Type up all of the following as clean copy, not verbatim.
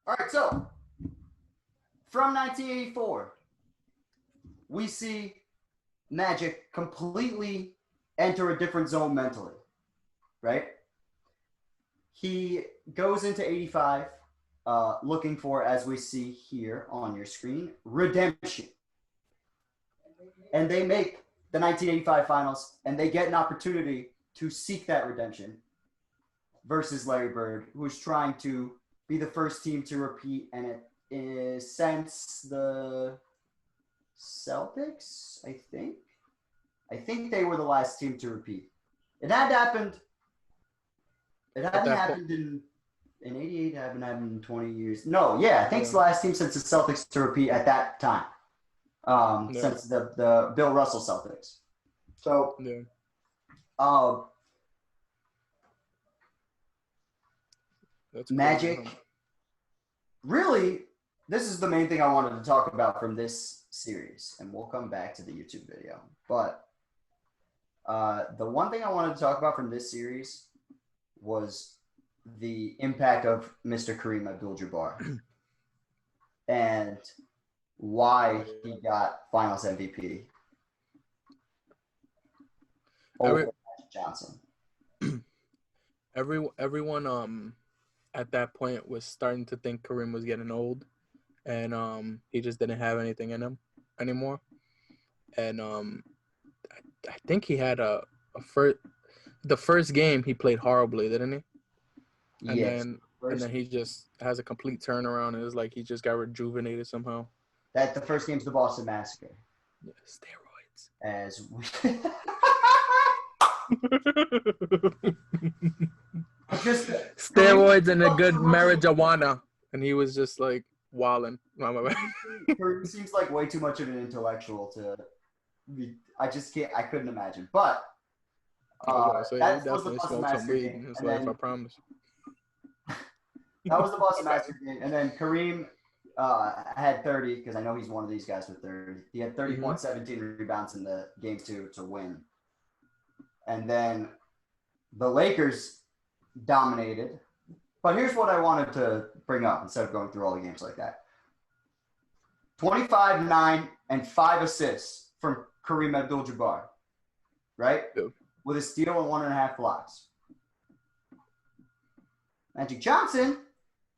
All right, so from 1984, we see Magic completely enter a different zone mentally, right? He goes into 85 looking for, as we see here on your screen, redemption. And they make the 1985 finals, and they get an opportunity to seek that redemption versus Larry Bird, who's trying to be the first team to repeat, and it is since the Celtics, I think. I think they were the last team to repeat. It had happened. It hadn't happened in 88. It hadn't happened in 20 years. No, yeah, I think it's the last team since the Celtics to repeat at that time. Since the Bill Russell Celtics. So, that's Magic. Crazy. Really, this is the main thing I wanted to talk about from this series, and we'll come back to the YouTube video. But the one thing I wanted to talk about from this series was the impact of Mr. Kareem Abdul-Jabbar and why he got Finals MVP over Magic Johnson. Everyone at that point was starting to think Kareem was getting old, and he just didn't have anything in him anymore. And I think he had the first game he played horribly, didn't he? And yes. then he just has a complete turnaround, and it's like he just got rejuvenated somehow. That the first game's the Boston Massacre. Yeah, steroids. As just steroids and a good marijuana, and he was just like wilding. Kareem seems like way too much of an intellectual to be. I just can't. I couldn't imagine. But that was the Boston Massacre game. His life, I promise. That was the Boston Massacre game, and then Kareem had 30 because I know he's one of these guys with 30. He had 30 points, 17 rebounds in the game two to win, and then the Lakers dominated. But here's what I wanted to bring up instead of going through all the games like that. 25, 9, and 5 assists from Kareem Abdul-Jabbar, right? Yep. With a steal and 1.5 blocks. Magic Johnson,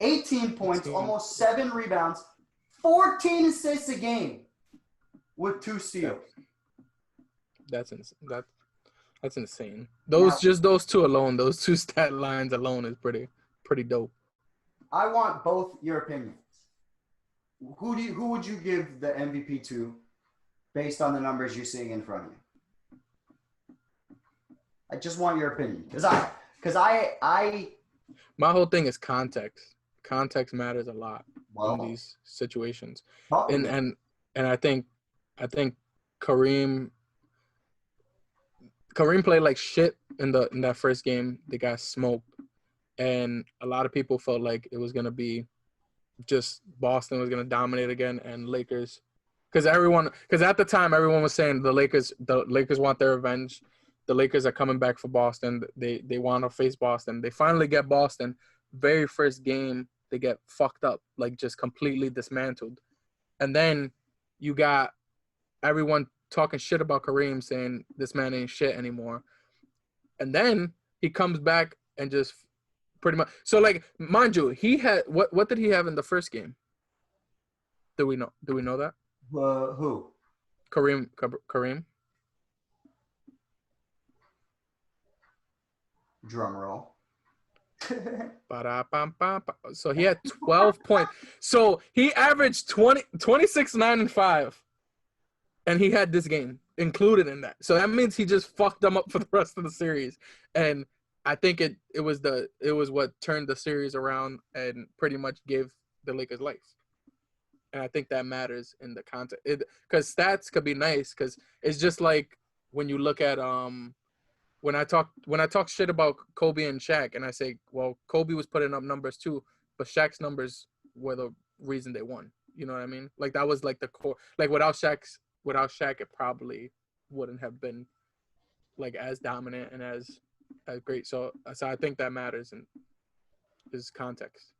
18 points, almost 7 rebounds, 14 assists a game with 2 steals. That's insane. Those two alone, those two stat lines alone is pretty dope. I want both your opinions. Who would you give the MVP to based on the numbers you're seeing in front of you? I just want your opinion because I my whole thing is context. Context matters a lot in these situations. And I think Kareem played like shit in that first game. They got smoked, and a lot of people felt like it was gonna be just Boston was gonna dominate again, and Lakers, because at the time everyone was saying the Lakers want their revenge. The Lakers are coming back for Boston. They want to face Boston. They finally get Boston. Very first game, they get fucked up, like just completely dismantled. And then you got everyone talking shit about Kareem, saying this man ain't shit anymore. And then he comes back and just pretty much. So, like, mind you, he had what did he have in the first game? Do we know that? Who? Kareem. Drum roll. So he had 12 points. So he averaged 26, 9, and 5. And he had this game included in that. So that means he just fucked them up for the rest of the series. And I think it was what turned the series around and pretty much gave the Lakers life. And I think that matters in the context. Because stats could be nice, because it's just like when you look at when I talk shit about Kobe and Shaq, and I say, well, Kobe was putting up numbers too, but Shaq's numbers were the reason they won. You know what I mean? Like that was like the core. Like without Shaq, it probably wouldn't have been like as dominant and as great. So I think that matters and is context.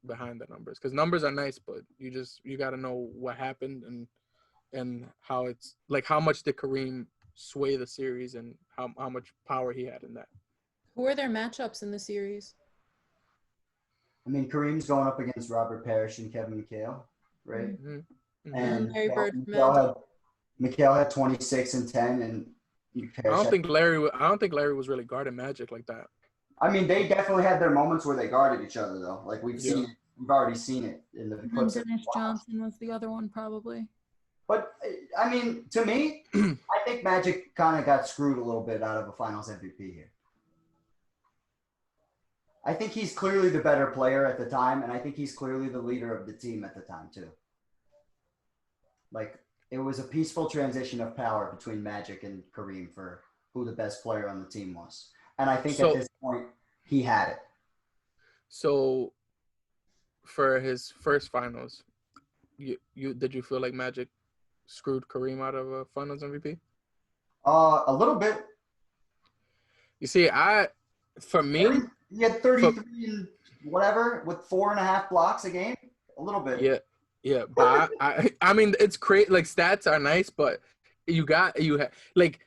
behind the numbers, because numbers are nice, but you got to know what happened and how it's like how much did Kareem sway the series and how much power he had in that. Who are their matchups in the series? I mean, Kareem's going up against Robert Parrish and Kevin McHale, right? Mm-hmm. Mm-hmm. And Larry Bird for McHale had 26 and 10, and I don't think Larry was really guarding Magic like that. I mean, they definitely had their moments where they guarded each other, though. Like we've already seen it in the clips. Dennis Johnson was the other one, probably. But I mean, to me, I think Magic kind of got screwed a little bit out of a Finals MVP here. I think he's clearly the better player at the time, and I think he's clearly the leader of the team at the time too. Like, it was a peaceful transition of power between Magic and Kareem for who the best player on the team was. And I think at this point, he had it. So, for his first finals, did you feel like Magic screwed Kareem out of a Finals MVP? A little bit. You see, for me, he had 33 and whatever with 4.5 blocks a game. A little bit. Yeah, but I mean, it's great. Like, stats are nice, but like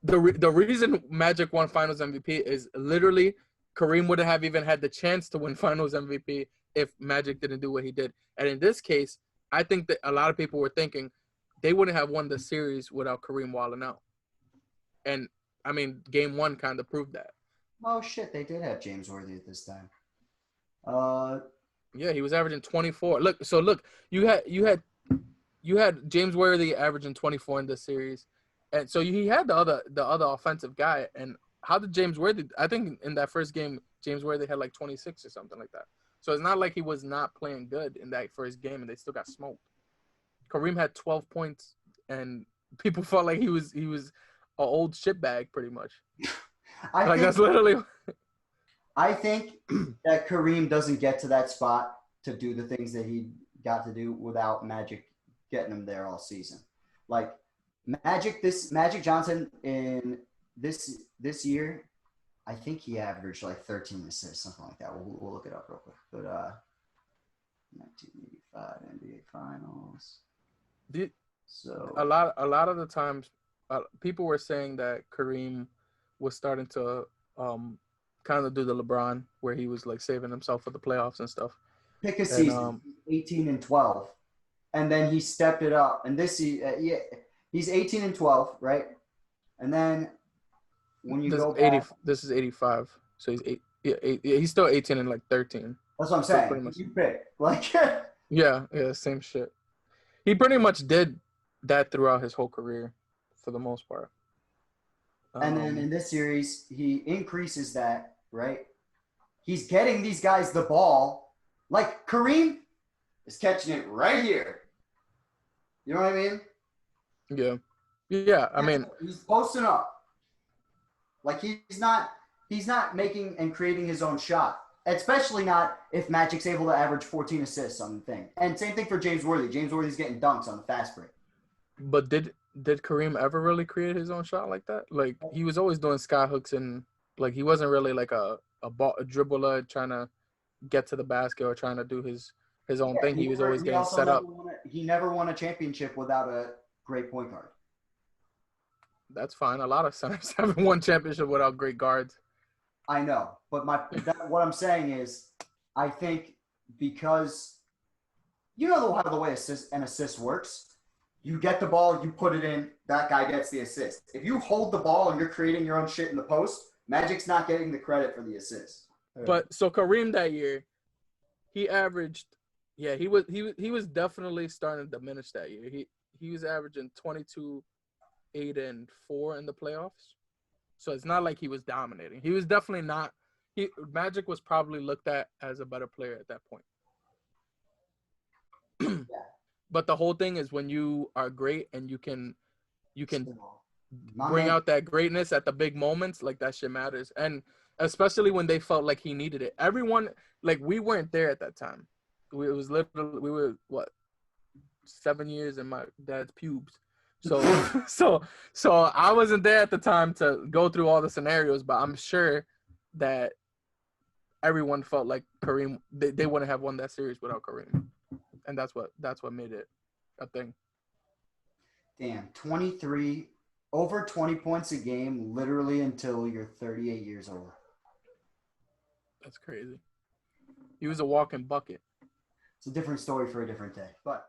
the reason Magic won Finals MVP is literally Kareem wouldn't have even had the chance to win Finals MVP if Magic didn't do what he did. And in this case, I think that a lot of people were thinking they wouldn't have won the series without Kareem walling out. And I mean, Game 1 kind of proved that. Oh shit, they did have James Worthy at this time. Yeah, he was averaging 24. Look, you had James Worthy averaging 24 in this series, and so he had the other offensive guy. And how did James Worthy? I think in that first game, James Worthy had like 26 or something like that. So it's not like he was not playing good in that first game, and they still got smoked. Kareem had 12 points, and people felt like he was an old shitbag pretty much. That's literally. I think that Kareem doesn't get to that spot to do the things that he got to do without Magic getting him there all season. Like Magic Johnson in this year, I think he averaged like 13 assists, something like that. We'll look it up real quick. But 1985 NBA Finals. So a lot of the times, people were saying that Kareem was starting to kind of do the LeBron where he was like saving himself for the playoffs and stuff. Pick a season, 18 and 12, and then he stepped it up. And he's 18 and 12, right? And then when you go back, this is 85, so he's still 18 and like 13. That's what I'm saying. So you pick like yeah, same shit. He pretty much did that throughout his whole career, for the most part. And then in this series, he increases that, right? He's getting these guys the ball. Like Kareem is catching it right here. You know what I mean? Yeah. Yeah, I mean, he's posting up. Like he's not making and creating his own shot. Especially not if Magic's able to average 14 assists on the thing. And same thing for James Worthy. James Worthy's getting dunks on the fast break. But did Kareem ever really create his own shot like that? Like, he was always doing sky hooks, and like he wasn't really like a dribbler trying to get to the basket or trying to do his own thing. He was always getting set up. He never won a championship without a great point guard. That's fine. A lot of centers haven't won championship without great guards. I know, but what I'm saying is, I think because you know how the way an assist works. You get the ball, you put it in, that guy gets the assist. If you hold the ball and you're creating your own shit in the post, Magic's not getting the credit for the assist. But so Kareem that year, he averaged, he was definitely starting to diminish that year. He was averaging 22, 8, and 4 in the playoffs. So it's not like he was dominating. He was definitely not. Magic was probably looked at as a better player at that point. Yeah. But the whole thing is when you are great and you can bring out that greatness at the big moments, like that shit matters. And especially when they felt like he needed it. Everyone, like, we weren't there at that time. We were 7 years in my dad's pubes. So I wasn't there at the time to go through all the scenarios, but I'm sure that everyone felt like Kareem. They wouldn't have won that series without Kareem, and that's what made it a thing. Damn, 23 over 20 points a game, literally until you're 38 years old. That's crazy. He was a walking bucket. It's a different story for a different day, but.